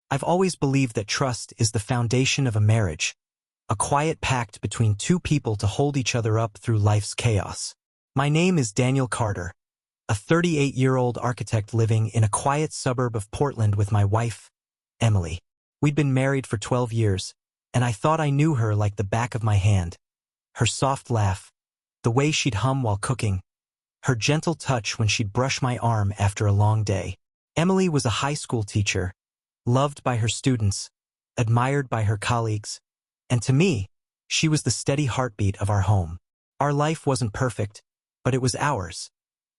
I've always believed that trust is the foundation of a marriage, a quiet pact between two people to hold each other up through life's chaos. My name is Daniel Carter, a 38-year-old architect living in a quiet suburb of Portland with my wife, Emily. We'd been married for 12 years, and I thought I knew her like the back of my hand. Her soft laugh, the way she'd hum while cooking, her gentle touch when she'd brush my arm after a long day. Emily was a high school teacher, loved by her students, admired by her colleagues, and to me, she was the steady heartbeat of our home. Our life wasn't perfect, but it was ours.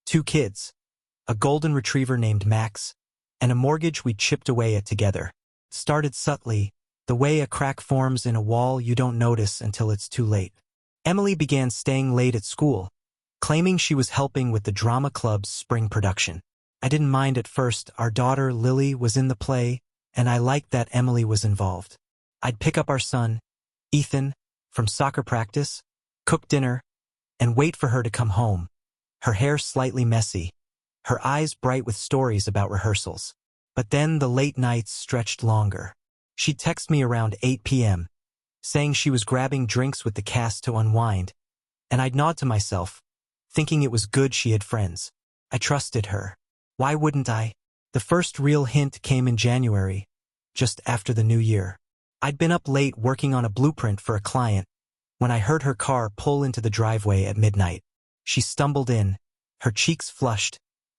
2 kids, a golden retriever named Max, and a mortgage we chipped away at together. Started subtly, the way a crack forms in a wall you don't notice until it's too late. Emily began staying late at school, claiming she was helping with the drama club's spring production. I didn't mind at first. Our daughter, Lily, was in the play, and I liked that Emily was involved. I'd pick up our son, Ethan, from soccer practice, cook dinner, and wait for her to come home, her hair slightly messy, her eyes bright with stories about rehearsals. But then the late nights stretched longer. She'd text me around 8 p.m., saying she was grabbing drinks with the cast to unwind, and I'd nod to myself, thinking it was good she had friends. I trusted her. Why wouldn't I? The first real hint came in January, just after the new year. I'd been up late working on a blueprint for a client when I heard her car pull into the driveway at midnight. She stumbled in, her cheeks flushed,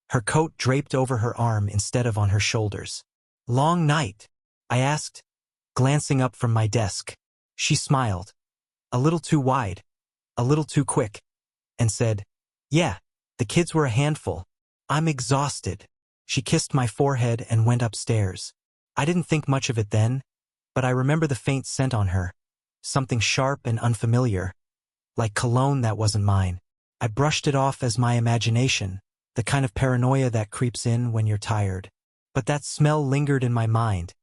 her coat draped over her arm instead of on her shoulders. "Long night?" I asked, glancing up from my desk. She smiled, a little too wide, a little too quick, and said, "Yeah, the kids were a handful. I'm exhausted." She kissed my forehead and went upstairs. I didn't think much of it then, but I remember the faint scent on her, something sharp and unfamiliar, like cologne that wasn't mine. I brushed it off as my imagination, the kind of paranoia that creeps in when you're tired. But that smell lingered in my mind,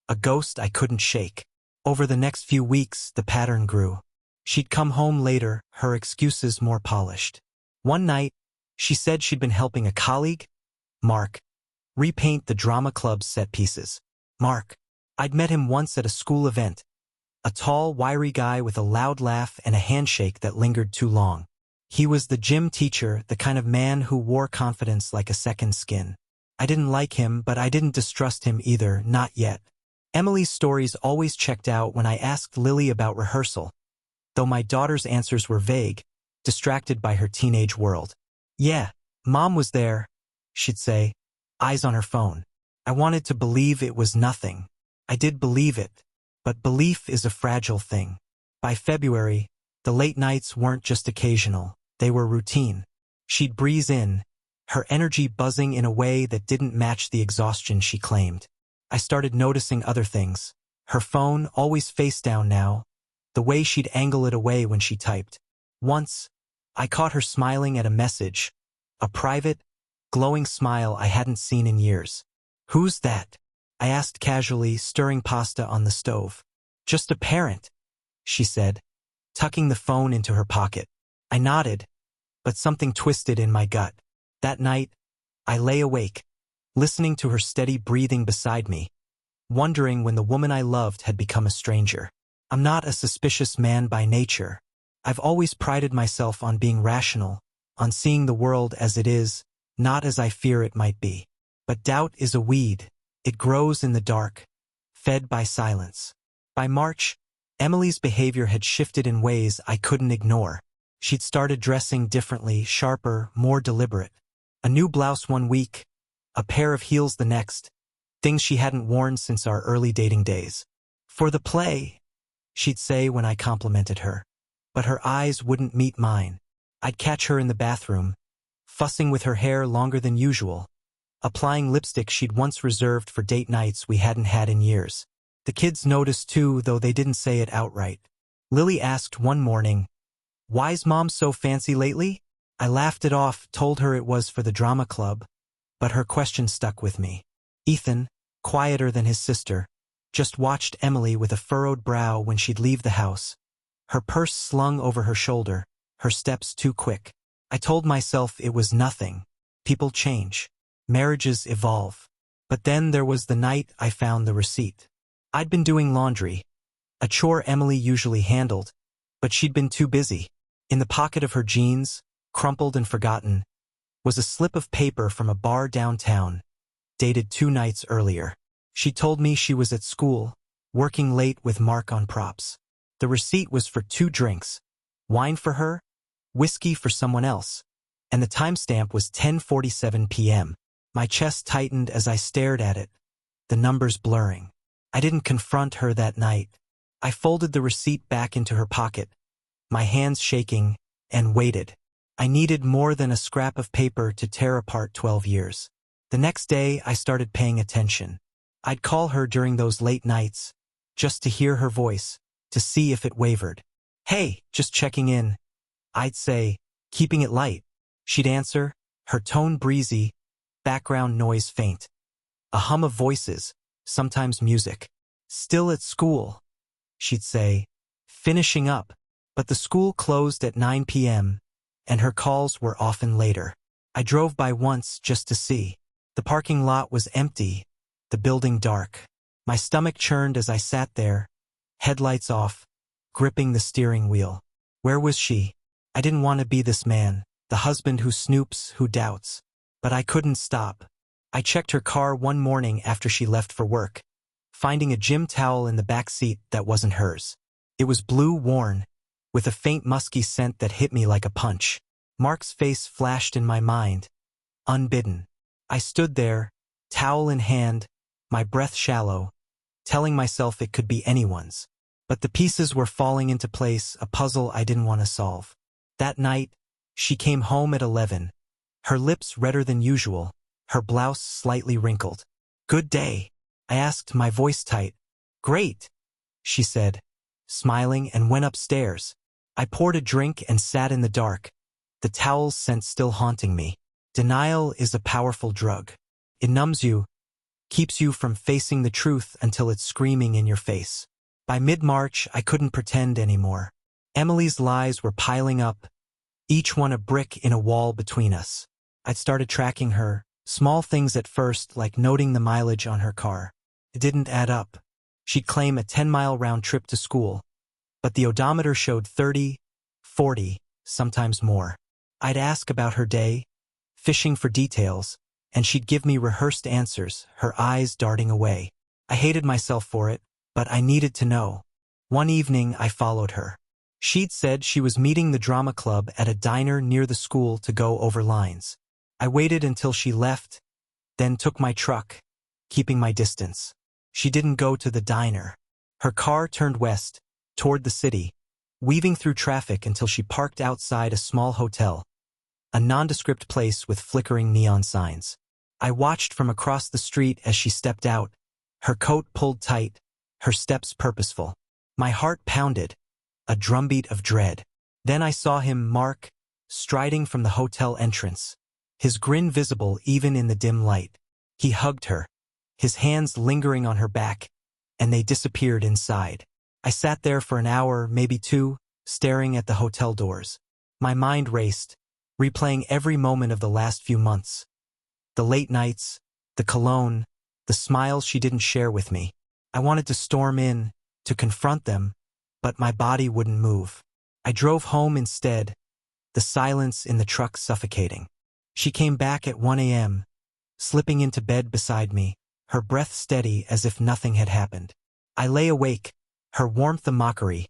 a ghost I couldn't shake. Over the next few weeks, the pattern grew. She'd come home later, her excuses more polished. One night, she said she'd been helping a colleague, Mark, repaint the drama club's set pieces. Mark. I'd met him once at a school event, a tall, wiry guy with a loud laugh and a handshake that lingered too long. He was the gym teacher, the kind of man who wore confidence like a second skin. I didn't like him, but I didn't distrust him either, not yet. Emily's stories always checked out when I asked Lily about rehearsal, though my daughter's answers were vague, distracted by her teenage world. "Yeah, Mom was there," she'd say, eyes on her phone. I wanted to believe it was nothing. I did believe it, but belief is a fragile thing. By February, the late nights weren't just occasional, they were routine. She'd breeze in, her energy buzzing in a way that didn't match the exhaustion she claimed. I started noticing other things. Her phone, always face down now, the way she'd angle it away when she typed. Once, I caught her smiling at a message, a private, glowing smile I hadn't seen in years. "Who's that?" I asked casually, stirring pasta on the stove. "Just a parent," she said, tucking the phone into her pocket. I nodded, but something twisted in my gut. That night, I lay awake, listening to her steady breathing beside me, wondering when the woman I loved had become a stranger. I'm not a suspicious man by nature. I've always prided myself on being rational, on seeing the world as it is, not as I fear it might be. But doubt is a weed. It grows in the dark, fed by silence. By March, Emily's behavior had shifted in ways I couldn't ignore. She'd started dressing differently, sharper, more deliberate. A new blouse one week, a pair of heels the next, things she hadn't worn since our early dating days. "For the play," she'd say when I complimented her. But her eyes wouldn't meet mine. I'd catch her in the bathroom, fussing with her hair longer than usual, applying lipstick she'd once reserved for date nights we hadn't had in years. The kids noticed too, though they didn't say it outright. Lily asked one morning, "Why's Mom so fancy lately?" I laughed it off, told her it was for the drama club, but her question stuck with me. Ethan, quieter than his sister, just watched Emily with a furrowed brow when she'd leave the house, her purse slung over her shoulder, her steps too quick. I told myself it was nothing. People change. Marriages evolve. But then there was the night I found the receipt. I'd been doing laundry, a chore Emily usually handled, but she'd been too busy. In the pocket of her jeans, crumpled and forgotten, was a slip of paper from a bar downtown, dated 2 nights earlier. She told me she was at school, working late with Mark on props. The receipt was for 2 drinks, wine for her, whiskey for someone else, and the timestamp was 10:47 p.m. My chest tightened as I stared at it, the numbers blurring. I didn't confront her that night. I folded the receipt back into her pocket, my hands shaking, and waited. I needed more than a scrap of paper to tear apart 12 years. The next day, I started paying attention. I'd call her during those late nights, just to hear her voice, to see if it wavered. "Hey, just checking in," I'd say, keeping it light. She'd answer, her tone breezy, background noise faint. A hum of voices, sometimes music. "Still at school," she'd say, finishing up, but the school closed at 9 p.m., and her calls were often later. I drove by once just to see. The parking lot was empty, the building dark. My stomach churned as I sat there, headlights off, gripping the steering wheel. Where was she? I didn't want to be this man, the husband who snoops, who doubts. But I couldn't stop. I checked her car one morning after she left for work, finding a gym towel in the back seat that wasn't hers. It was blue, worn, with a faint musky scent that hit me like a punch. Mark's face flashed in my mind, unbidden. I stood there, towel in hand, my breath shallow, telling myself it could be anyone's. But the pieces were falling into place, a puzzle I didn't want to solve. That night, she came home at 11, her lips redder than usual, her blouse slightly wrinkled. "Good day," I asked, my voice tight. "Great," she said, smiling, and went upstairs. I poured a drink and sat in the dark, the towel's scent still haunting me. Denial is a powerful drug. It numbs you, keeps you from facing the truth until it's screaming in your face. By mid-March, I couldn't pretend anymore. Emily's lies were piling up, each one a brick in a wall between us. I'd started tracking her, small things at first, like noting the mileage on her car. It didn't add up. She'd claim a 10-mile round trip to school, but the odometer showed 30, 40, sometimes more. I'd ask about her day, fishing for details, and she'd give me rehearsed answers, her eyes darting away. I hated myself for it, but I needed to know. One evening, I followed her. She'd said she was meeting the drama club at a diner near the school to go over lines. I waited until she left, then took my truck, keeping my distance. She didn't go to the diner. Her car turned west, toward the city, weaving through traffic until she parked outside a small hotel, a nondescript place with flickering neon signs. I watched from across the street as she stepped out, her coat pulled tight, her steps purposeful. My heart pounded, a drumbeat of dread. Then I saw him, Mark, striding from the hotel entrance, his grin visible even in the dim light. He hugged her, his hands lingering on her back, and they disappeared inside. I sat there for an hour, maybe 2, staring at the hotel doors. My mind raced, replaying every moment of the last few months. The late nights, the cologne, the smiles she didn't share with me. I wanted to storm in, to confront them, but my body wouldn't move. I drove home instead, the silence in the truck suffocating. She came back at 1 a.m., slipping into bed beside me, her breath steady as if nothing had happened. I lay awake, her warmth a mockery,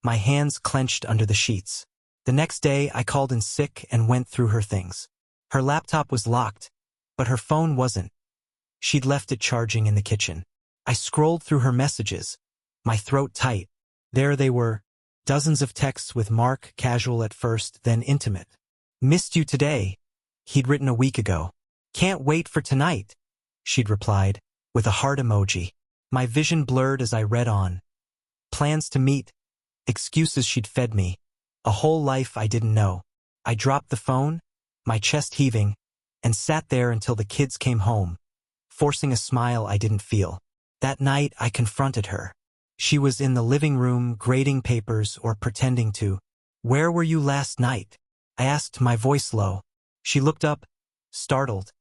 my hands clenched under the sheets. The next day, I called in sick and went through her things. Her laptop was locked, but her phone wasn't. She'd left it charging in the kitchen. I scrolled through her messages, my throat tight. There they were, dozens of texts with Mark, casual at first, then intimate. "Missed you today," he'd written a week ago. "Can't wait for tonight," she'd replied, with a heart emoji. My vision blurred as I read on. Plans to meet, excuses she'd fed me, a whole life I didn't know. I dropped the phone, my chest heaving, and sat there until the kids came home, forcing a smile I didn't feel. That night, I confronted her. She was in the living room, grading papers or pretending to. "Where were you last night?" I asked, my voice low. She looked up, startled,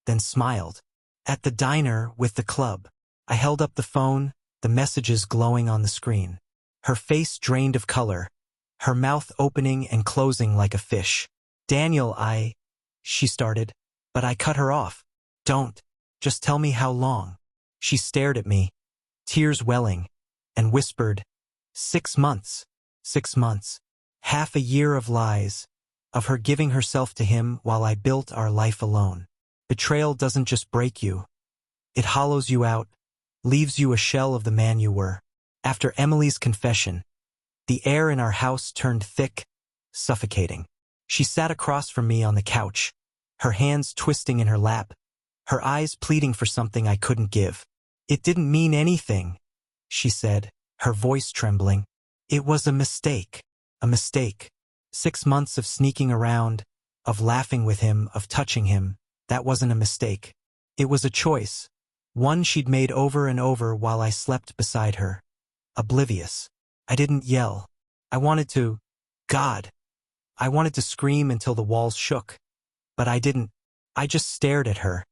then smiled. At the diner with the club. I held up the phone, the messages glowing on the screen. Her face drained of color, her mouth opening and closing like a fish. Daniel, she started, but I cut her off. Don't. Just tell me how long. She stared at me, tears welling, and whispered, 6 months. 6 months. Half a year of lies, of her giving herself to him while I built our life alone. Betrayal doesn't just break you. It hollows you out, leaves you a shell of the man you were. After Emily's confession, the air in our house turned thick, suffocating. She sat across from me on the couch, her hands twisting in her lap, her eyes pleading for something I couldn't give. It didn't mean anything, she said, her voice trembling. It was a mistake. A mistake. 6 months of sneaking around, of laughing with him, of touching him. That wasn't a mistake. It was a choice. One she'd made over and over while I slept beside her. Oblivious. I didn't yell. I wanted to. God. I wanted to scream until the walls shook. But I didn't. I just stared at her.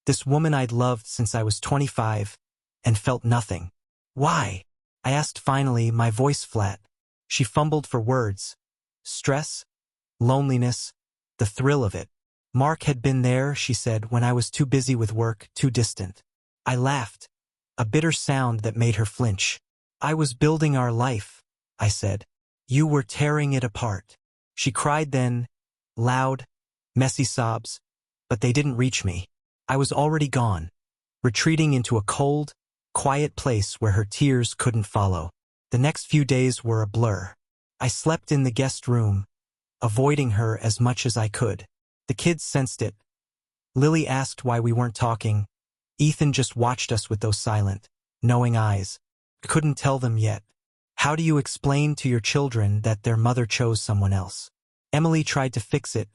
This woman I'd loved since I was 25, and felt nothing. Why? I asked finally, my voice flat. She fumbled for words. Stress? Loneliness? The thrill of it. Mark had been there, she said, when I was too busy with work, too distant. I laughed. A bitter sound that made her flinch. I was building our life, I said. You were tearing it apart. She cried then, loud, messy sobs, but they didn't reach me. I was already gone, retreating into a cold, quiet place where her tears couldn't follow. The next few days were a blur. I slept in the guest room, avoiding her as much as I could. The kids sensed it. Lily asked why we weren't talking. Ethan just watched us with those silent, knowing eyes. Couldn't tell them yet. How do you explain to your children that their mother chose someone else? Emily tried to fix it,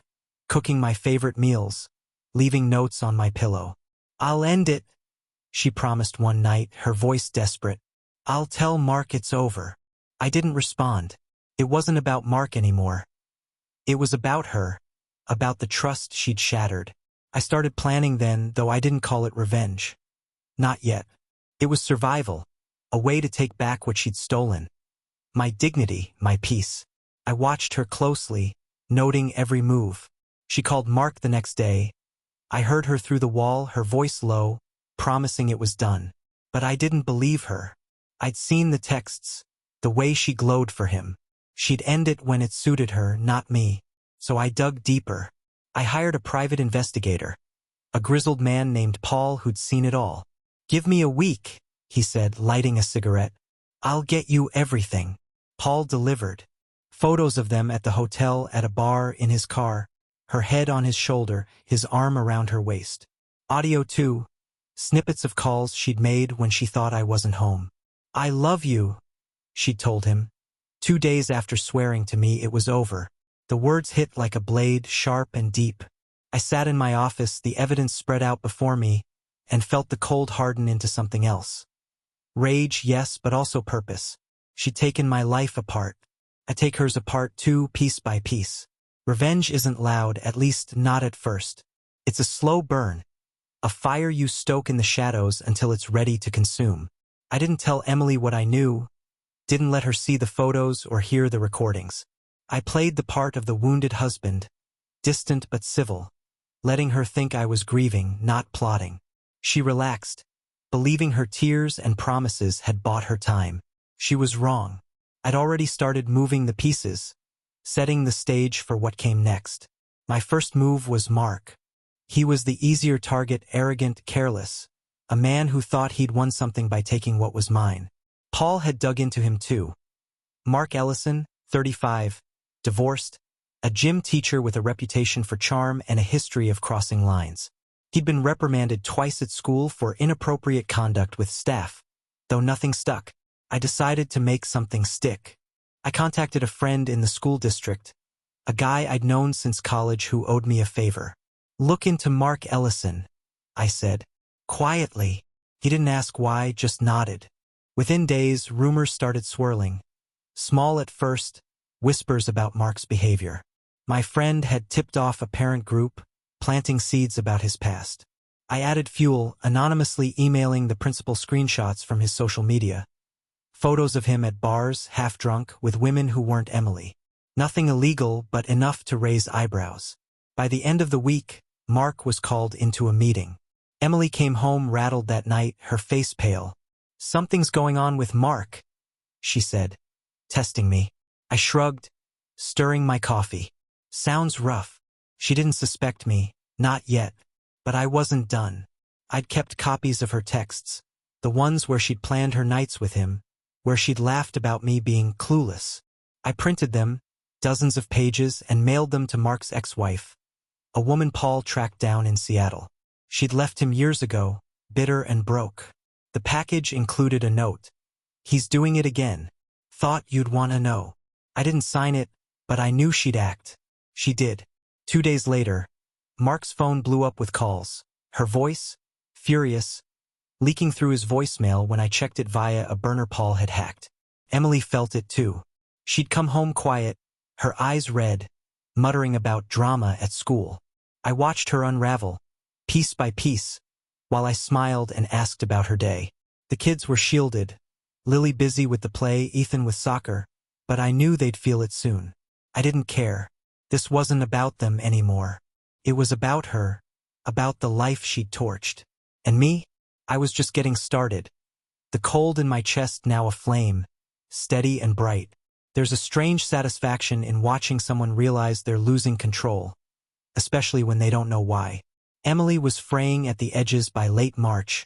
cooking my favorite meals, leaving notes on my pillow. I'll end it, she promised one night, her voice desperate. I'll tell Mark it's over. I didn't respond. It wasn't about Mark anymore. It was about her, about the trust she'd shattered. I started planning then, though I didn't call it revenge. Not yet. It was survival, a way to take back what she'd stolen. My dignity, my peace. I watched her closely, noting every move. She called Mark the next day. I heard her through the wall, her voice low, promising it was done. But I didn't believe her. I'd seen the texts, the way she glowed for him. She'd end it when it suited her, not me. So I dug deeper. I hired a private investigator, a grizzled man named Paul who'd seen it all. Give me a week, he said, lighting a cigarette. I'll get you everything. Paul delivered. Photos of them at the hotel, at a bar, in his car, her head on his shoulder, his arm around her waist. Audio too, snippets of calls she'd made when she thought I wasn't home. I love you, she'd told him. 2 days after swearing to me it was over. The words hit like a blade, sharp and deep. I sat in my office, the evidence spread out before me, and felt the cold harden into something else. Rage, yes, but also purpose. She'd taken my life apart. I take hers apart too, piece by piece. Revenge isn't loud, at least not at first. It's a slow burn, a fire you stoke in the shadows until it's ready to consume. I didn't tell Emily what I knew, didn't let her see the photos or hear the recordings. I played the part of the wounded husband, distant but civil, letting her think I was grieving, not plotting. She relaxed, believing her tears and promises had bought her time. She was wrong. I'd already started moving the pieces, setting the stage for what came next. My first move was Mark. He was the easier target, arrogant, careless, a man who thought he'd won something by taking what was mine. Paul had dug into him too. Mark Ellison, 35, divorced, a gym teacher with a reputation for charm and a history of crossing lines. He'd been reprimanded twice at school for inappropriate conduct with staff. Though nothing stuck, I decided to make something stick. I contacted a friend in the school district, a guy I'd known since college who owed me a favor. Look into Mark Ellison, I said. Quietly. He didn't ask why, just nodded. Within days, rumors started swirling. Small at first, whispers about Mark's behavior. My friend had tipped off a parent group, planting seeds about his past. I added fuel, anonymously emailing the principal screenshots from his social media. Photos of him at bars, half drunk, with women who weren't Emily. Nothing illegal, but enough to raise eyebrows. By the end of the week, Mark was called into a meeting. Emily came home rattled that night, her face pale. "Something's going on with Mark," she said, testing me. I shrugged, stirring my coffee. "Sounds rough." She didn't suspect me, not yet. But I wasn't done. I'd kept copies of her texts, the ones where she'd planned her nights with him, where she'd laughed about me being clueless. I printed them, dozens of pages, and mailed them to Mark's ex-wife, a woman Paul tracked down in Seattle. She'd left him years ago, bitter and broke. The package included a note. "He's doing it again. Thought you'd want to know." I didn't sign it, but I knew she'd act. She did. 2 days later, Mark's phone blew up with calls. Her voice, furious, leaking through his voicemail when I checked it via a burner Paul had hacked. Emily felt it too. She'd come home quiet, her eyes red, muttering about drama at school. I watched her unravel, piece by piece, while I smiled and asked about her day. The kids were shielded, Lily busy with the play, Ethan with soccer, but I knew they'd feel it soon. I didn't care. This wasn't about them anymore. It was about her, about the life she'd torched. And me? I was just getting started. The cold in my chest now aflame, steady and bright. There's a strange satisfaction in watching someone realize they're losing control, especially when they don't know why. Emily was fraying at the edges by late March,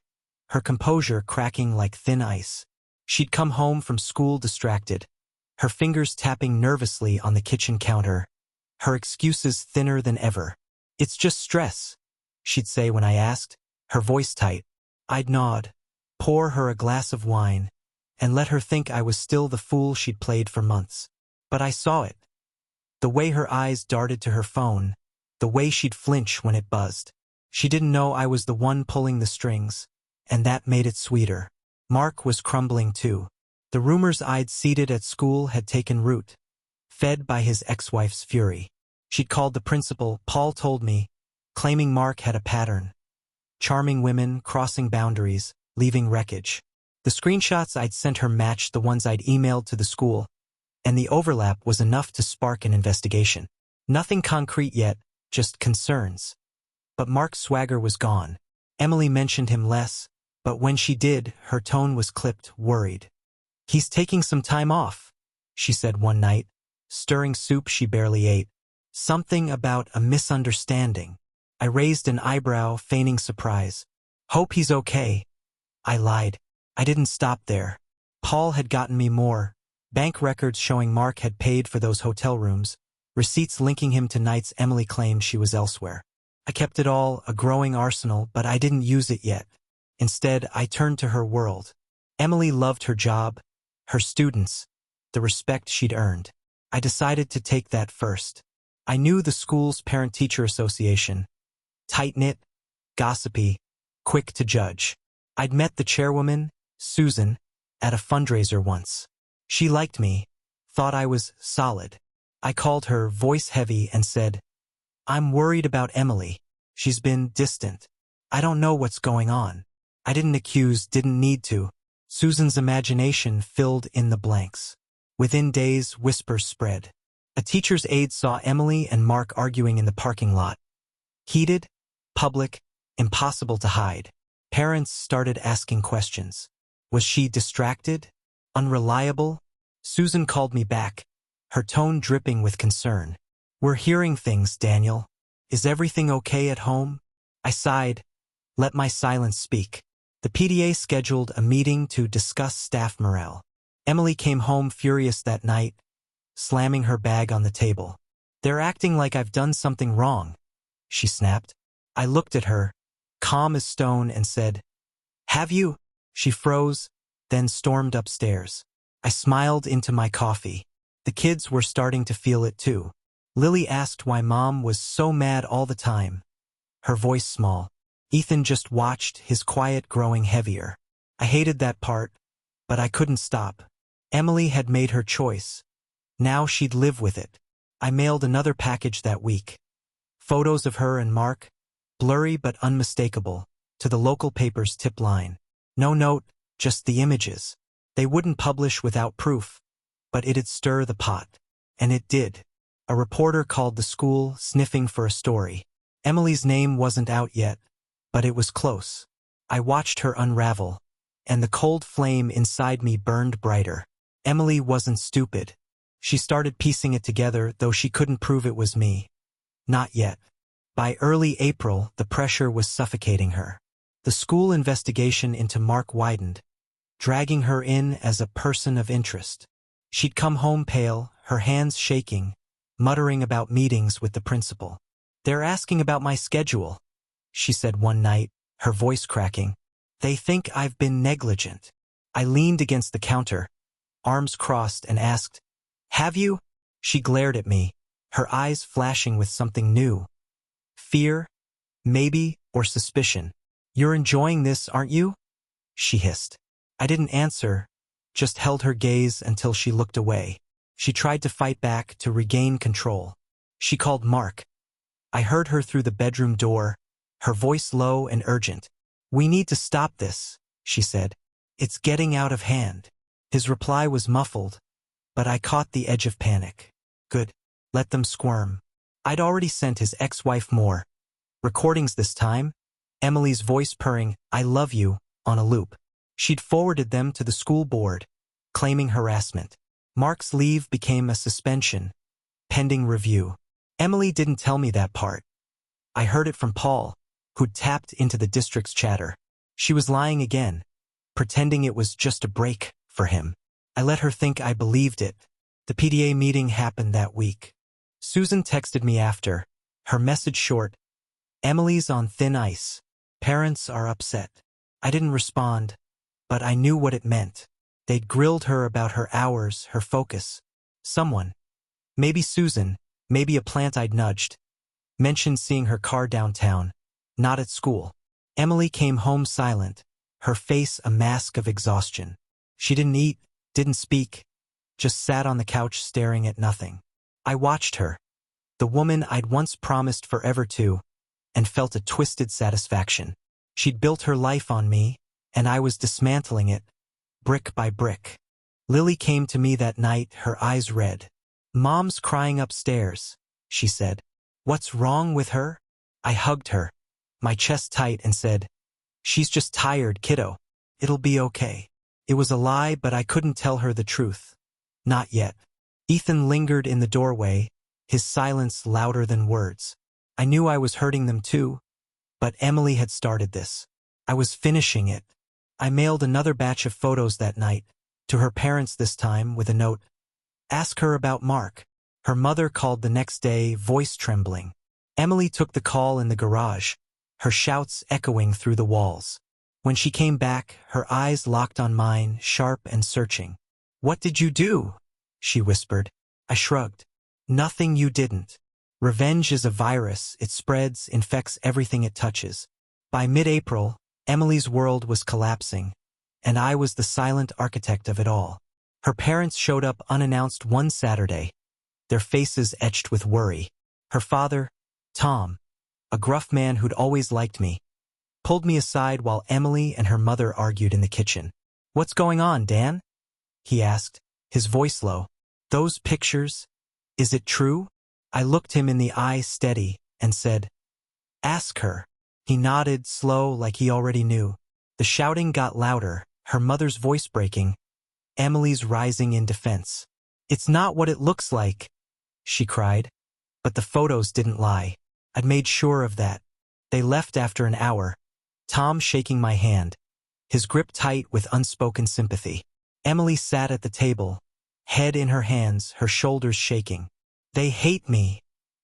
her composure cracking like thin ice. She'd come home from school distracted, her fingers tapping nervously on the kitchen counter, her excuses thinner than ever. "It's just stress," she'd say when I asked, her voice tight. I'd nod, pour her a glass of wine, and let her think I was still the fool she'd played for months. But I saw it. The way her eyes darted to her phone, the way she'd flinch when it buzzed. She didn't know I was the one pulling the strings, and that made it sweeter. Mark was crumbling too. The rumors I'd seeded at school had taken root, fed by his ex-wife's fury. She'd called the principal, Paul told me, claiming Mark had a pattern. Charming women, crossing boundaries, leaving wreckage. The screenshots I'd sent her matched the ones I'd emailed to the school, and the overlap was enough to spark an investigation. Nothing concrete yet, just concerns. But Mark's swagger was gone. Emily mentioned him less, but when she did, her tone was clipped, worried. "He's taking some time off," she said one night, stirring soup she barely ate. Something about a misunderstanding. I raised an eyebrow, feigning surprise. "Hope he's okay." I lied. I didn't stop there. Paul had gotten me more. Bank records showing Mark had paid for those hotel rooms, receipts linking him to nights Emily claimed she was elsewhere. I kept it all, a growing arsenal, but I didn't use it yet. Instead, I turned to her world. Emily loved her job, her students, the respect she'd earned. I decided to take that first. I knew the school's parent-teacher association. Tight-knit, gossipy, quick to judge. I'd met the chairwoman, Susan, at a fundraiser once. She liked me, thought I was solid. I called her, voice heavy, and said, "I'm worried about Emily. She's been distant. I don't know what's going on." I didn't accuse, didn't need to. Susan's imagination filled in the blanks. Within days, whispers spread. A teacher's aide saw Emily and Mark arguing in the parking lot. Heated, public, impossible to hide. Parents started asking questions. Was she distracted? Unreliable? Susan called me back, her tone dripping with concern. "We're hearing things, Daniel. Is everything okay at home?" I sighed, let my silence speak. The PTA scheduled a meeting to discuss staff morale. Emily came home furious that night, slamming her bag on the table. "They're acting like I've done something wrong," she snapped. I looked at her, calm as stone, and said, "Have you?" She froze, then stormed upstairs. I smiled into my coffee. The kids were starting to feel it too. Lily asked why Mom was so mad all the time, her voice small. Ethan just watched, his quiet growing heavier. I hated that part, but I couldn't stop. Emily had made her choice. Now she'd live with it. I mailed another package that week. Photos of her and Mark, blurry but unmistakable. to the local paper's tip line. No note, just the images. They wouldn't publish without proof, but it'd stir the pot. And it did. A reporter called the school, sniffing for a story. Emily's name wasn't out yet, but it was close. I watched her unravel, and the cold flame inside me burned brighter. Emily wasn't stupid. She started piecing it together, though she couldn't prove it was me. Not yet. By early April, the pressure was suffocating her. The school investigation into Mark widened, dragging her in as a person of interest. She'd come home pale, her hands shaking, muttering about meetings with the principal. "They're asking about my schedule," she said one night, her voice cracking. "They think I've been negligent." I leaned against the counter, arms crossed, and asked, "Have you?" She glared at me, her eyes flashing with something new. Fear, maybe, or suspicion. "You're enjoying this, aren't you?" she hissed. I didn't answer, just held her gaze until she looked away. She tried to fight back, to regain control. She called Mark. I heard her through the bedroom door, her voice low and urgent. "We need to stop this," she said. "It's getting out of hand." His reply was muffled, but I caught the edge of panic. Good. Let them squirm. I'd already sent his ex-wife more recordings this time, Emily's voice purring, "I love you," on a loop. She'd forwarded them to the school board, claiming harassment. Mark's leave became a suspension, pending review. Emily didn't tell me that part. I heard it from Paul, who'd tapped into the district's chatter. She was lying again, pretending it was just a break for him. I let her think I believed it. The PTA meeting happened that week. Susan texted me after, her message short, "Emily's on thin ice. Parents are upset." I didn't respond, but I knew what it meant. They'd grilled her about her hours, her focus. Someone, maybe Susan, maybe a plant I'd nudged, mentioned seeing her car downtown, not at school. Emily came home silent, her face a mask of exhaustion. She didn't eat, didn't speak, just sat on the couch staring at nothing. I watched her, the woman I'd once promised forever to, and felt a twisted satisfaction. She'd built her life on me, and I was dismantling it, brick by brick. Lily came to me that night, her eyes red. "Mom's crying upstairs," she said. "What's wrong with her?" I hugged her, my chest tight, and said, "She's just tired, kiddo. It'll be okay." It was a lie, but I couldn't tell her the truth. Not yet. Ethan lingered in the doorway, his silence louder than words. I knew I was hurting them too, but Emily had started this. I was finishing it. I mailed another batch of photos that night, to her parents this time, with a note. "Ask her about Mark." Her mother called the next day, voice trembling. Emily took the call in the garage, her shouts echoing through the walls. When she came back, her eyes locked on mine, sharp and searching. "What did you do?" she whispered. I shrugged. "Nothing you didn't. Revenge is a virus. It spreads, infects everything it touches." By mid-April, Emily's world was collapsing, and I was the silent architect of it all. Her parents showed up unannounced one Saturday, their faces etched with worry. Her father, Tom, a gruff man who'd always liked me, pulled me aside while Emily and her mother argued in the kitchen. "What's going on, Dan?" he asked, his voice low. "Those pictures, is it true?" I looked him in the eye steady and said, "Ask her." He nodded, slow, like he already knew. The shouting got louder, her mother's voice breaking, Emily's rising in defense. "It's not what it looks like," she cried. But the photos didn't lie. I'd made sure of that. They left after an hour, Tom shaking my hand, his grip tight with unspoken sympathy. Emily sat at the table, head in her hands, her shoulders shaking. "They hate me,"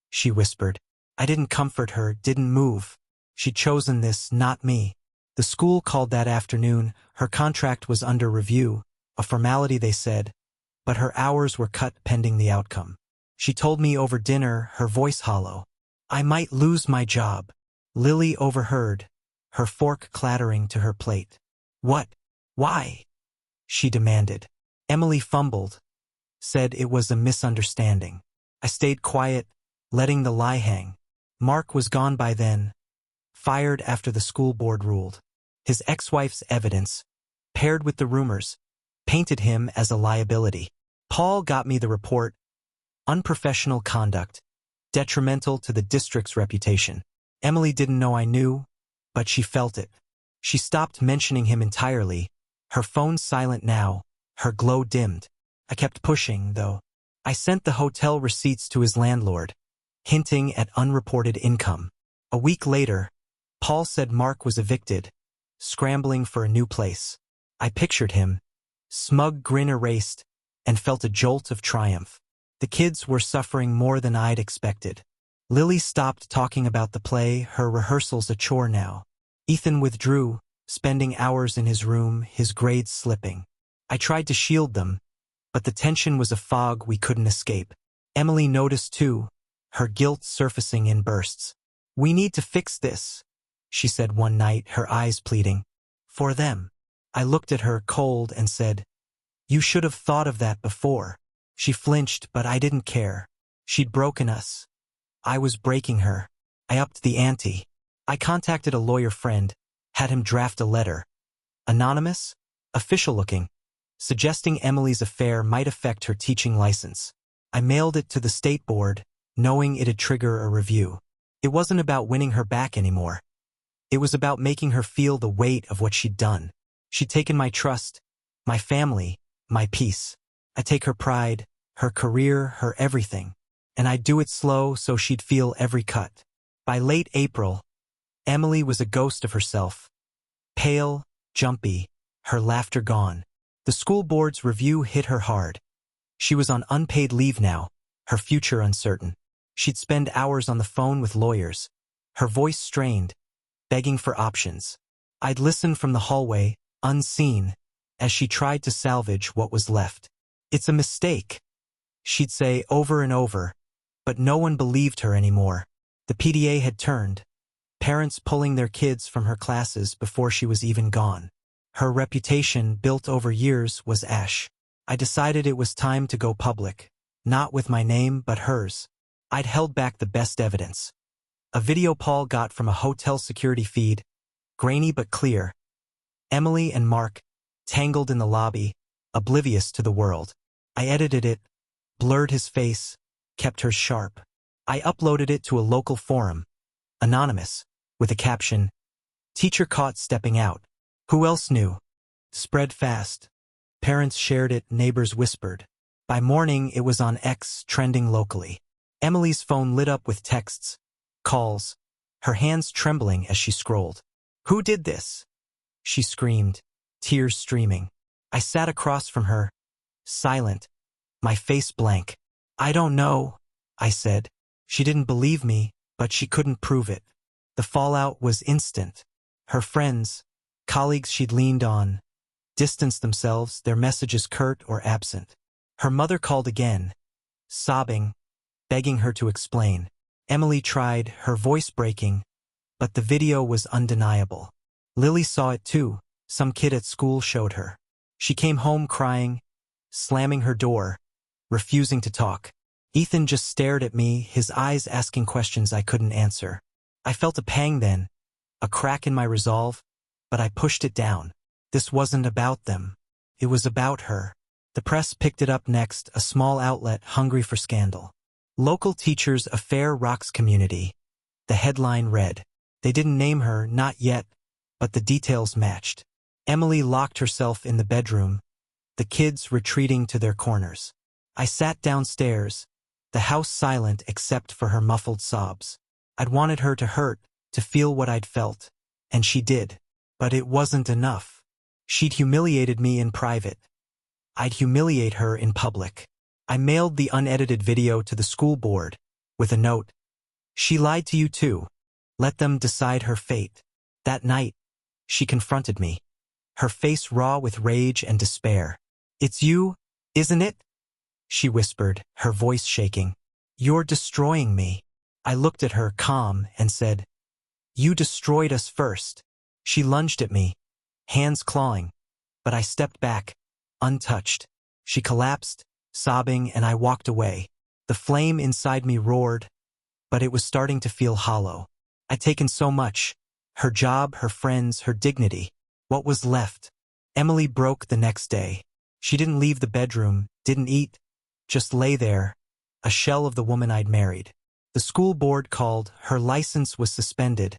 she whispered. I didn't comfort her, didn't move. She'd chosen this, not me. The school called that afternoon. Her contract was under review, a formality they said, but her hours were cut pending the outcome. She told me over dinner, her voice hollow, "I might lose my job." Lily overheard, her fork clattering to her plate. "What? Why?" she demanded. Emily fumbled, said it was a misunderstanding. I stayed quiet, letting the lie hang. Mark was gone by then, fired after the school board ruled. His ex-wife's evidence, paired with the rumors, painted him as a liability. Paul got me the report: unprofessional conduct, detrimental to the district's reputation. Emily didn't know I knew, but she felt it. She stopped mentioning him entirely, her phone silent now, her glow dimmed. I kept pushing, though. I sent the hotel receipts to his landlord, hinting at unreported income. A week later, Paul said Mark was evicted, scrambling for a new place. I pictured him, smug grin erased, and felt a jolt of triumph. The kids were suffering more than I'd expected. Lily stopped talking about the play, her rehearsals a chore now. Ethan withdrew, spending hours in his room, his grades slipping. I tried to shield them, but the tension was a fog we couldn't escape. Emily noticed too, her guilt surfacing in bursts. "We need to fix this," she said one night, her eyes pleading. "For them." I looked at her cold and said, "You should have thought of that before." She flinched, but I didn't care. She'd broken us. I was breaking her. I upped the ante. I contacted a lawyer friend, had him draft a letter. Anonymous, official-looking, suggesting Emily's affair might affect her teaching license. I mailed it to the state board, knowing it'd trigger a review. It wasn't about winning her back anymore. It was about making her feel the weight of what she'd done. She'd taken my trust, my family, my peace. I'd take her pride, her career, her everything. And I'd do it slow so she'd feel every cut. By late April, Emily was a ghost of herself. Pale, jumpy, her laughter gone. The school board's review hit her hard. She was on unpaid leave now, her future uncertain. She'd spend hours on the phone with lawyers, her voice strained, begging for options. I'd listen from the hallway, unseen, as she tried to salvage what was left. "It's a mistake," she'd say over and over, but no one believed her anymore. The PTA had turned, parents pulling their kids from her classes before she was even gone. Her reputation, built over years, was ash. I decided it was time to go public, not with my name but hers. I'd held back the best evidence. A video Paul got from a hotel security feed, grainy but clear. Emily and Mark, tangled in the lobby, oblivious to the world. I edited it, blurred his face, kept hers sharp. I uploaded it to a local forum, anonymous, with a caption, "Teacher caught stepping out. Who else knew?" Spread fast. Parents shared it, neighbors whispered. By morning, it was on X, trending locally. Emily's phone lit up with texts, calls, her hands trembling as she scrolled. "Who did this?" she screamed, tears streaming. I sat across from her, silent, my face blank. "I don't know," I said. She didn't believe me, but she couldn't prove it. The fallout was instant. Her friends, colleagues she'd leaned on, distanced themselves, their messages curt or absent. Her mother called again, sobbing, begging her to explain. Emily tried, her voice breaking, but the video was undeniable. Lily saw it too. Some kid at school showed her. She came home crying, slamming her door, refusing to talk. Ethan just stared at me, his eyes asking questions I couldn't answer. I felt a pang then, a crack in my resolve, but I pushed it down. This wasn't about them. It was about her. The press picked it up next, a small outlet hungry for scandal. "Local teacher's affair rocks community." The headline read. They didn't name her, not yet, but the details matched. Emily locked herself in the bedroom, the kids retreating to their corners. I sat downstairs, the house silent except for her muffled sobs. I'd wanted her to hurt, to feel what I'd felt, and she did. But it wasn't enough. She'd humiliated me in private. I'd humiliate her in public. I mailed the unedited video to the school board, with a note. "She lied to you too. Let them decide her fate." That night, she confronted me, her face raw with rage and despair. "It's you, isn't it?" she whispered, her voice shaking. "You're destroying me." I looked at her, calm, and said, "You destroyed us first." She lunged at me, hands clawing, but I stepped back, untouched. She collapsed, sobbing, and I walked away. The flame inside me roared, but it was starting to feel hollow. I'd taken so much, Her job, her friends, her dignity. What was left? Emily broke the next day. She didn't leave the bedroom, didn't eat, just lay there, a shell of the woman I'd married. The school board called, her license was suspended,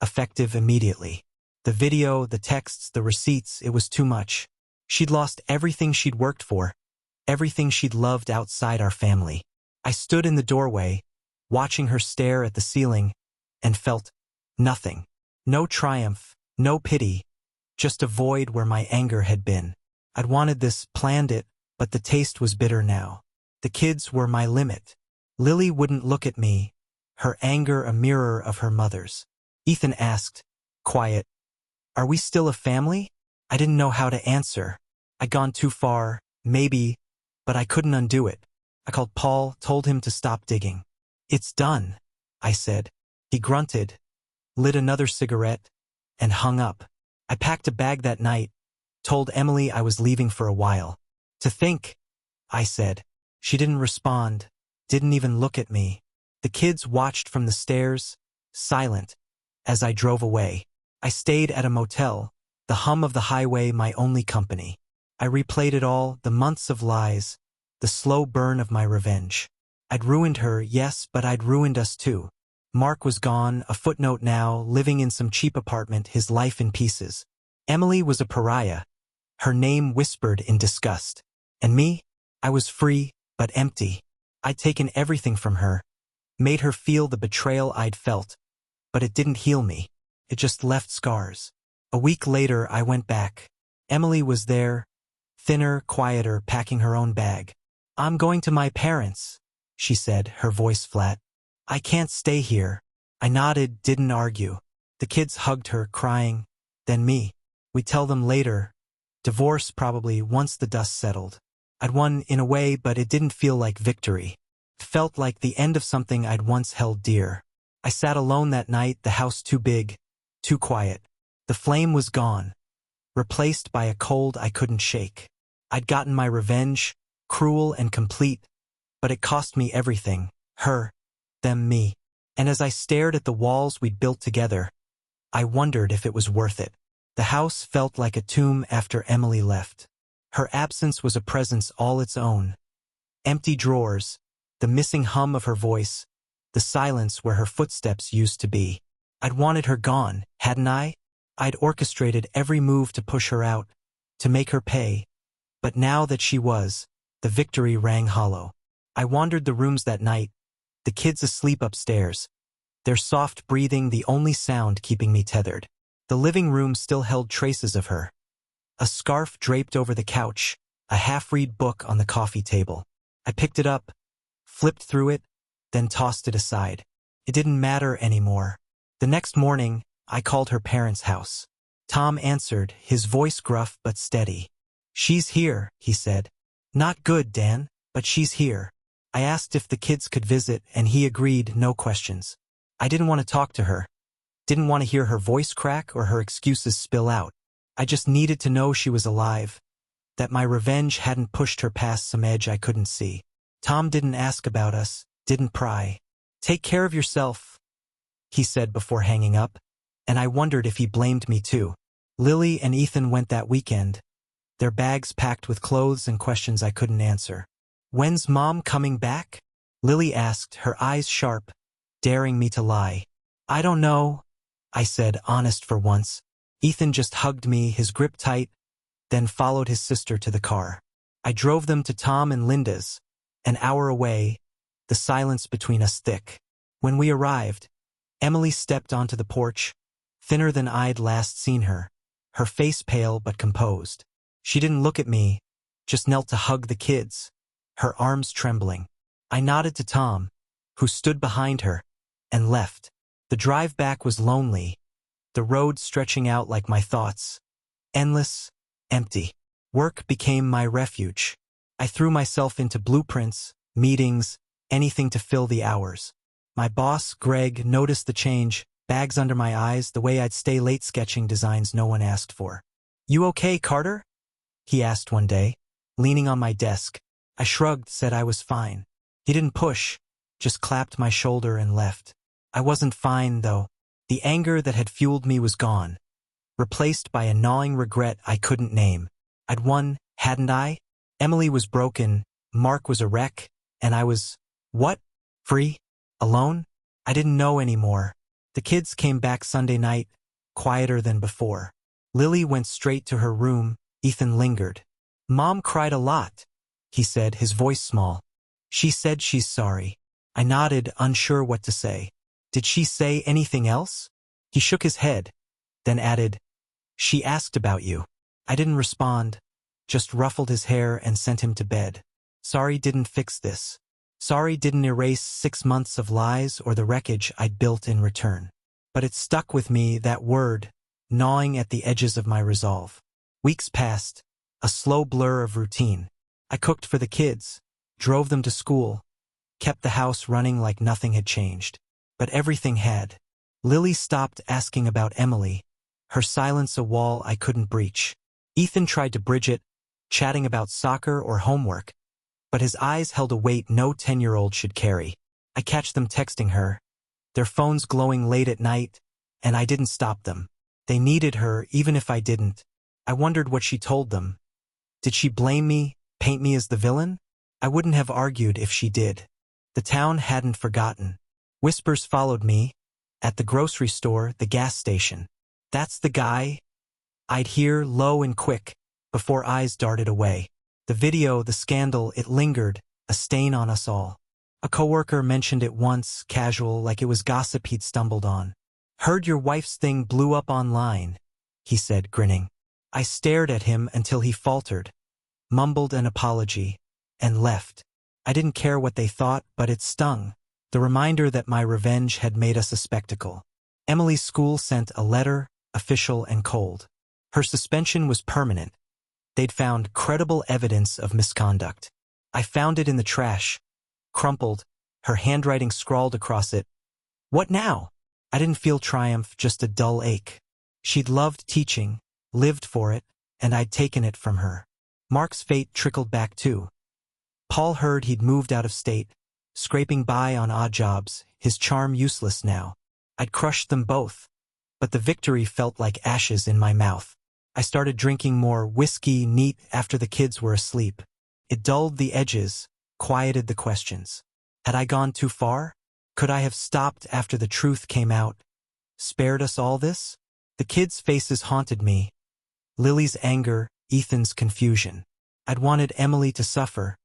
effective immediately. The video, the texts, the receipts, it was too much. She'd lost everything she'd worked for, everything she'd loved outside our family. I stood in the doorway, watching her stare at the ceiling, and felt nothing. No triumph, no pity, just a void where my anger had been. I'd wanted this, planned it, but the taste was bitter now. The kids were my limit. Lily wouldn't look at me, her anger a mirror of her mother's. Ethan asked, quiet, "Are we still a family?" I didn't know how to answer. I'd gone too far, maybe, but I couldn't undo it. I called Paul, told him to stop digging. "It's done," I said. He grunted, lit another cigarette, and hung up. I packed a bag that night, told Emily I was leaving for a while. "To think," I said. She didn't respond, didn't even look at me. The kids watched from the stairs, silent, as I drove away. I stayed at a motel, the hum of the highway my only company. I replayed it all, the months of lies, the slow burn of my revenge. I'd ruined her, yes, but I'd ruined us too. Mark was gone, a footnote now, living in some cheap apartment, his life in pieces. Emily was a pariah, her name whispered in disgust. And me? I was free, but empty. I'd taken everything from her, made her feel the betrayal I'd felt, but it didn't heal me. It just left scars. A week later, I went back. Emily was there, thinner, quieter, packing her own bag. "I'm going to my parents," she said, her voice flat. "I can't stay here." I nodded, didn't argue. The kids hugged her, crying. Then me. We'd tell them later. Divorce probably, once the dust settled. I'd won in a way, but it didn't feel like victory. It felt like the end of something I'd once held dear. I sat alone that night, the house too big, too quiet. The flame was gone, replaced by a cold I couldn't shake. I'd gotten my revenge, cruel and complete, but it cost me everything. Her, them, me. And as I stared at the walls we'd built together, I wondered if it was worth it. The house felt like a tomb after Emily left. Her absence was a presence all its own. Empty drawers, the missing hum of her voice, the silence where her footsteps used to be. I'd wanted her gone, hadn't I? I'd orchestrated every move to push her out, to make her pay. But now that she was, the victory rang hollow. I wandered the rooms that night, the kids asleep upstairs, their soft breathing the only sound keeping me tethered. The living room still held traces of her. A scarf draped over the couch, a half-read book on the coffee table. I picked it up, flipped through it, then tossed it aside. It didn't matter anymore. The next morning, I called her parents' house. Tom answered, his voice gruff but steady. "She's here," he said. "Not good, Dan, but she's here." I asked if the kids could visit, and he agreed, no questions. I didn't want to talk to her. Didn't want to hear her voice crack or her excuses spill out. I just needed to know she was alive, that my revenge hadn't pushed her past some edge I couldn't see. Tom didn't ask about us, didn't pry. "Take care of yourself," he said before hanging up, and I wondered if he blamed me too. Lily and Ethan went that weekend, their bags packed with clothes and questions I couldn't answer. "When's Mom coming back?" Lily asked, her eyes sharp, daring me to lie. "I don't know," I said, honest for once. Ethan just hugged me, his grip tight, then followed his sister to the car. I drove them to Tom and Linda's, an hour away, the silence between us thick. When we arrived, Emily stepped onto the porch, thinner than I'd last seen her face pale but composed. She didn't look at me, just knelt to hug the kids, her arms trembling. I nodded to Tom, who stood behind her, and left. The drive back was lonely, the road stretching out like my thoughts, endless, empty. Work became my refuge. I threw myself into blueprints, meetings, anything to fill the hours. My boss, Greg, noticed the change, bags under my eyes, the way I'd stay late sketching designs no one asked for. "You okay, Carter?" he asked one day, leaning on my desk. I shrugged, said I was fine. He didn't push, just clapped my shoulder and left. I wasn't fine, though. The anger that had fueled me was gone, replaced by a gnawing regret I couldn't name. I'd won, hadn't I? Emily was broken, Mark was a wreck, and I was, what? Free? Alone? I didn't know anymore. The kids came back Sunday night, quieter than before. Lily went straight to her room. Ethan lingered. Mom cried a lot, he said, his voice small. She said she's sorry. I nodded, unsure what to say. Did she say anything else? He shook his head, then added, she asked about you. I didn't respond, just ruffled his hair and sent him to bed. Sorry didn't fix this. Sorry didn't erase 6 months of lies or the wreckage I'd built in return. But it stuck with me, that word, gnawing at the edges of my resolve. Weeks passed, a slow blur of routine. I cooked for the kids, drove them to school, kept the house running like nothing had changed. But everything had. Lily stopped asking about Emily, her silence a wall I couldn't breach. Ethan tried to bridge it, chatting about soccer or homework, but his eyes held a weight no 10-year-old should carry. I catch them texting her, their phones glowing late at night, and I didn't stop them. They needed her even if I didn't. I wondered what she told them. Did she blame me, paint me as the villain? I wouldn't have argued if she did. The town hadn't forgotten. Whispers followed me, at the grocery store, the gas station. That's the guy? I'd hear low and quick, before eyes darted away. The video, the scandal, it lingered, a stain on us all. A coworker mentioned it once, casual, like it was gossip he'd stumbled on. Heard your wife's thing blew up online, he said, grinning. I stared at him until he faltered, mumbled an apology, and left. I didn't care what they thought, but it stung. The reminder that my revenge had made us a spectacle. Emily's school sent a letter, official and cold. Her suspension was permanent. They'd found credible evidence of misconduct. I found it in the trash, crumpled, her handwriting scrawled across it. What now? I didn't feel triumph, just a dull ache. She'd loved teaching, lived for it, and I'd taken it from her. Mark's fate trickled back too. Paul heard he'd moved out of state, scraping by on odd jobs, his charm useless now. I'd crushed them both, but the victory felt like ashes in my mouth. I started drinking more whiskey neat after the kids were asleep. It dulled the edges, quieted the questions. Had I gone too far? Could I have stopped after the truth came out? Spared us all this? The kids' faces haunted me. Lily's anger, Ethan's confusion. I'd wanted Emily to suffer,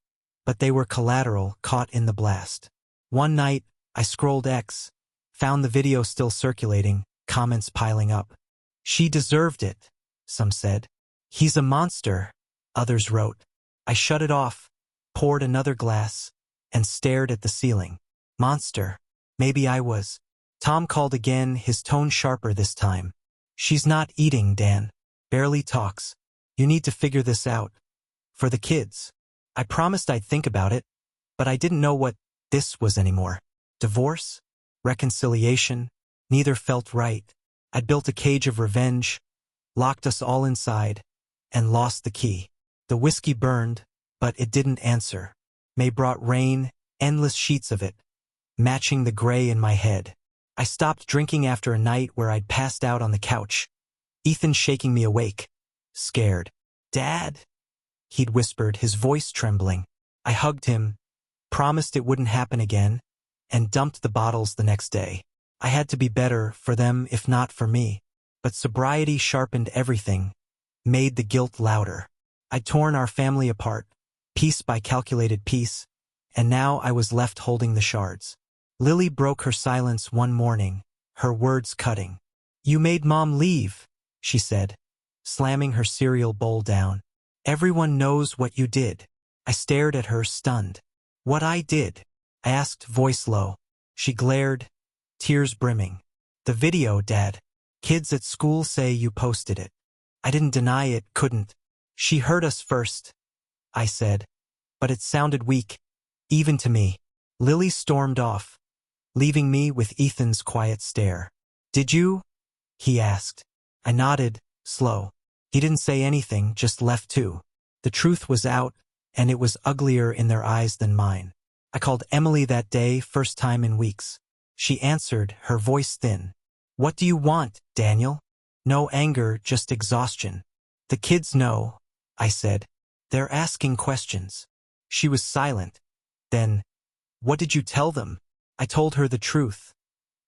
but they were collateral, caught in the blast. One night, I scrolled X, found the video still circulating, comments piling up. She deserved it, some said. He's a monster, others wrote. I shut it off, poured another glass, and stared at the ceiling. Monster. Maybe I was. Tom called again, his tone sharper this time. She's not eating, Dan. Barely talks. You need to figure this out. For the kids. I promised I'd think about it, but I didn't know what this was anymore. Divorce? Reconciliation? Neither felt right. I'd built a cage of revenge, locked us all inside, and lost the key. The whiskey burned, but it didn't answer. May brought rain, endless sheets of it, matching the gray in my head. I stopped drinking after a night where I'd passed out on the couch, Ethan shaking me awake, scared. Dad? He'd whispered, his voice trembling. I hugged him, promised it wouldn't happen again, and dumped the bottles the next day. I had to be better for them if not for me. But sobriety sharpened everything, made the guilt louder. I'd torn our family apart, piece by calculated piece, and now I was left holding the shards. Lily broke her silence one morning, her words cutting. You made Mom leave, she said, slamming her cereal bowl down. Everyone knows what you did. I stared at her, stunned. What I did? I asked, voice low. She glared, tears brimming. The video, Dad. Kids at school say you posted it. I didn't deny it, couldn't. She heard us first, I said. But it sounded weak, even to me. Lily stormed off, leaving me with Ethan's quiet stare. Did you? He asked. I nodded, slow. He didn't say anything, just left too. The truth was out, and it was uglier in their eyes than mine. I called Emily that day, first time in weeks. She answered, her voice thin. What do you want, Daniel? No anger, just exhaustion. The kids know, I said. They're asking questions. She was silent. Then, what did you tell them? I told her the truth.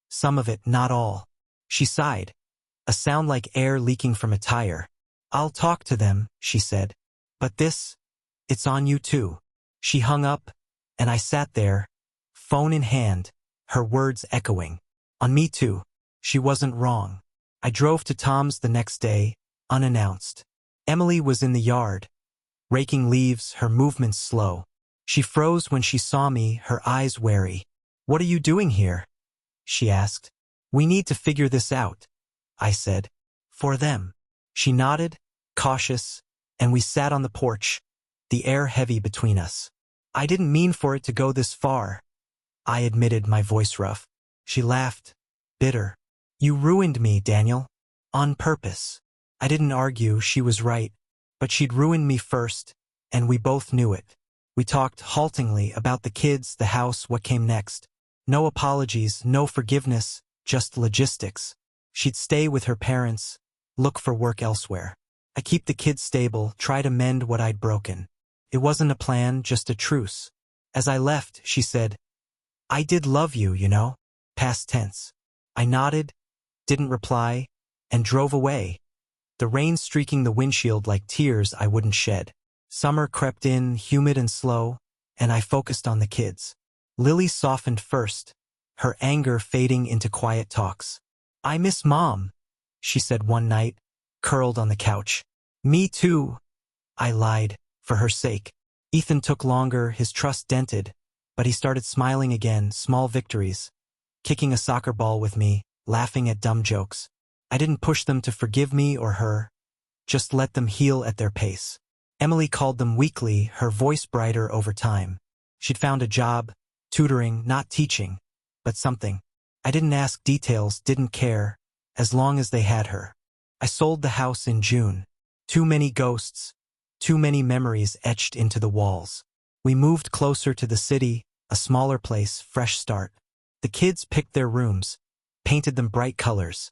Some of it, not all. She sighed. A sound like air leaking from a tire. I'll talk to them, she said. But this, it's on you too. She hung up, and I sat there, phone in hand, her words echoing. On me too. She wasn't wrong. I drove to Tom's the next day, unannounced. Emily was in the yard, raking leaves, her movements slow. She froze when she saw me, her eyes wary. What are you doing here? She asked. We need to figure this out, I said. For them. She nodded, cautious, and we sat on the porch, the air heavy between us. I didn't mean for it to go this far, I admitted, my voice rough. She laughed, bitter. You ruined me, Daniel. On purpose. I didn't argue, she was right. But she'd ruined me first, and we both knew it. We talked haltingly about the kids, the house, what came next. No apologies, no forgiveness, just logistics. She'd stay with her parents, look for work elsewhere. I keep the kids stable, try to mend what I'd broken. It wasn't a plan, just a truce. As I left, she said, I did love you, you know. Past tense. I nodded, didn't reply, and drove away. The rain streaking the windshield like tears I wouldn't shed. Summer crept in, humid and slow, and I focused on the kids. Lily softened first, her anger fading into quiet talks. I miss Mom, she said one night, curled on the couch. Me too, I lied, for her sake. Ethan took longer, his trust dented, but he started smiling again, small victories. Kicking a soccer ball with me, laughing at dumb jokes. I didn't push them to forgive me or her, just let them heal at their pace. Emily called them weekly, her voice brighter over time. She'd found a job, tutoring, not teaching, but something. I didn't ask details, didn't care, as long as they had her. I sold the house in June. Too many ghosts, too many memories etched into the walls. We moved closer to the city, a smaller place, fresh start. The kids picked their rooms, painted them bright colors.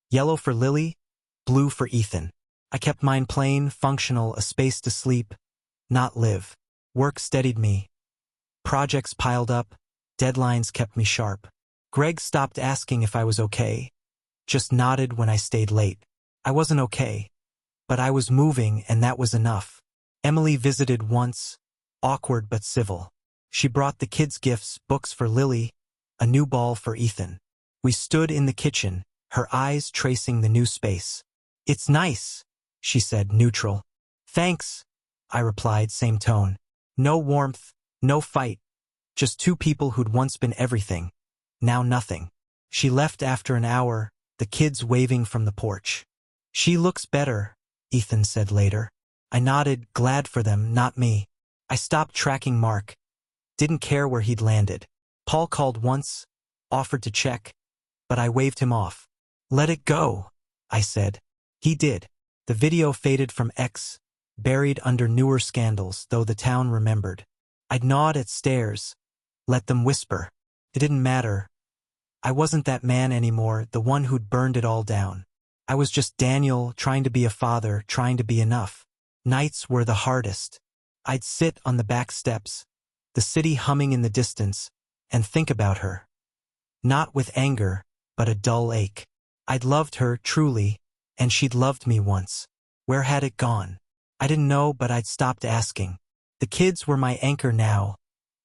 Yellow for Lily, blue for Ethan. I kept mine plain, functional, a space to sleep, not live. Work steadied me. Projects piled up, deadlines kept me sharp. Greg stopped asking if I was okay, just nodded when I stayed late. I wasn't okay, but I was moving and that was enough. Emily visited once, awkward but civil. She brought the kids gifts, books for Lily, a new ball for Ethan. We stood in the kitchen, her eyes tracing the new space. It's nice, she said, neutral. Thanks, I replied, same tone. No warmth, no fight. Just two people who'd once been everything, now nothing. She left after an hour, the kids waving from the porch. She looks better, Ethan said later. I nodded, glad for them, not me. I stopped tracking Mark. Didn't care where he'd landed. Paul called once, offered to check, but I waved him off. Let it go, I said. He did. The video faded from X, buried under newer scandals, though the town remembered. I'd nod at stares, let them whisper. It didn't matter. I wasn't that man anymore, the one who'd burned it all down. I was just Daniel, trying to be a father, trying to be enough. Nights were the hardest. I'd sit on the back steps, the city humming in the distance, and think about her. Not with anger, but a dull ache. I'd loved her, truly, and she'd loved me once. Where had it gone? I didn't know, but I'd stopped asking. The kids were my anchor now,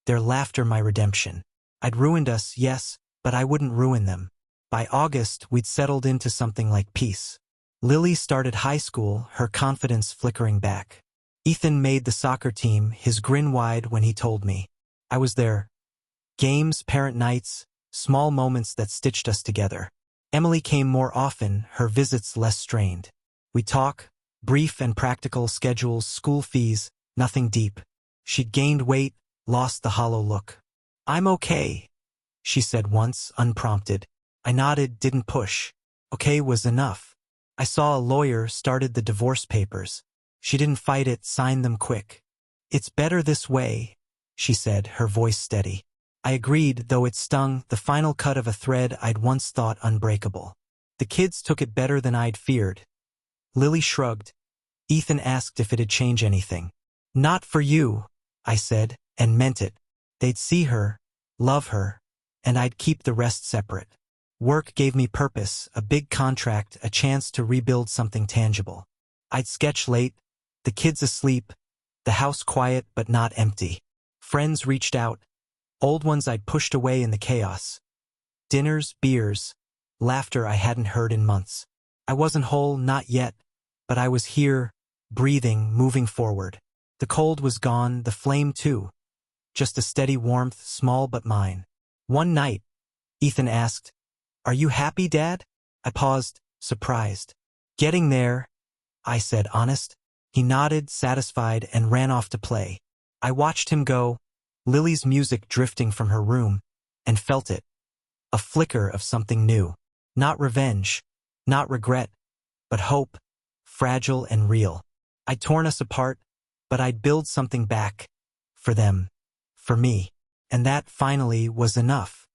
their laughter my redemption. I'd ruined us, yes, but I wouldn't ruin them. By August, we'd settled into something like peace. Lily started high school, her confidence flickering back. Ethan made the soccer team, his grin wide when he told me. I was there. Games, parent nights, small moments that stitched us together. Emily came more often, her visits less strained. We'd talk, brief and practical, schedules, school fees, nothing deep. She'd gained weight, lost the hollow look. I'm okay, she said once, unprompted. I nodded, didn't push. Okay was enough. I saw a lawyer, started the divorce papers. She didn't fight it, signed them quick. It's better this way, she said, her voice steady. I agreed, though it stung, the final cut of a thread I'd once thought unbreakable. The kids took it better than I'd feared. Lily shrugged. Ethan asked if it'd change anything. Not for you, I said, and meant it. They'd see her, love her, and I'd keep the rest separate. Work gave me purpose, a big contract, a chance to rebuild something tangible. I'd sketch late, the kids asleep, the house quiet but not empty. Friends reached out, old ones I'd pushed away in the chaos. Dinners, beers, laughter I hadn't heard in months. I wasn't whole, not yet, but I was here, breathing, moving forward. The cold was gone, the flame too. Just a steady warmth, small but mine. One night, Ethan asked, "Are you happy, Dad?" I paused, surprised. "Getting there," I said, honest. He nodded, satisfied, and ran off to play. I watched him go, Lily's music drifting from her room, and felt it. A flicker of something new. Not revenge, not regret, but hope, fragile and real. I'd torn us apart, but I'd build something back. For them. For me. And that, finally, was enough.